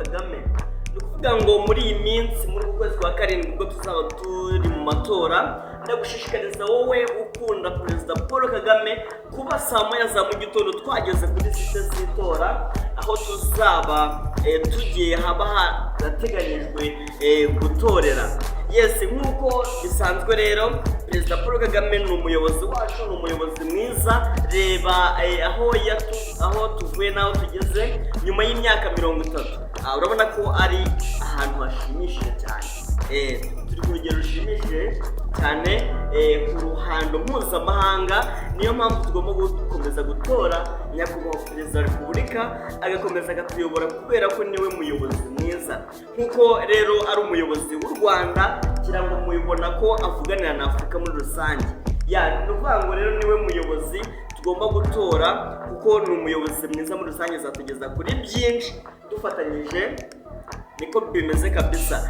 Kagame. Ni ukuvuga ngo muri iyi minsi muri ukwezi kwa karindwi ubwo tuzaba turi mu matora, ndagushishikariza wowe ukunda Perezida Paul Kagame kuba saa moya za mu gitondo twageze kuri site z'itora, aho tuzaba tugiye haba harateganyijwe gutorera. Yes, nk'uko bisanzwe rero Perezida Paul Kagame ni umuyobozi wacu, ni umuyobozi mwiza. Reba aho tuvuye n'aho tugeze nyuma y'imyaka 30. Urabona ko ari ahantu hashimishije cyane. Turi ku rugero rushimishije cyane ku ruhando mpuzamahanga. Niyo mpamvu tugomba gukomeza gutora nyakubahwa Perezida wa Repubulika, agakomeza akatuyobora kubera ko niwe muyobozi mwiza. Nk'uko rero ari umuyobozi w'u Rwanda, kirango mubibona ko avuganira na Afurika muri rusange. Ni ukuvuga ngo rero niwe muyobozi tugomba gutora, kuko ni umuyobozi mwiza muri rusange, azatugeza kuri byinshi dufatanyije. Niko bimeze kabisa.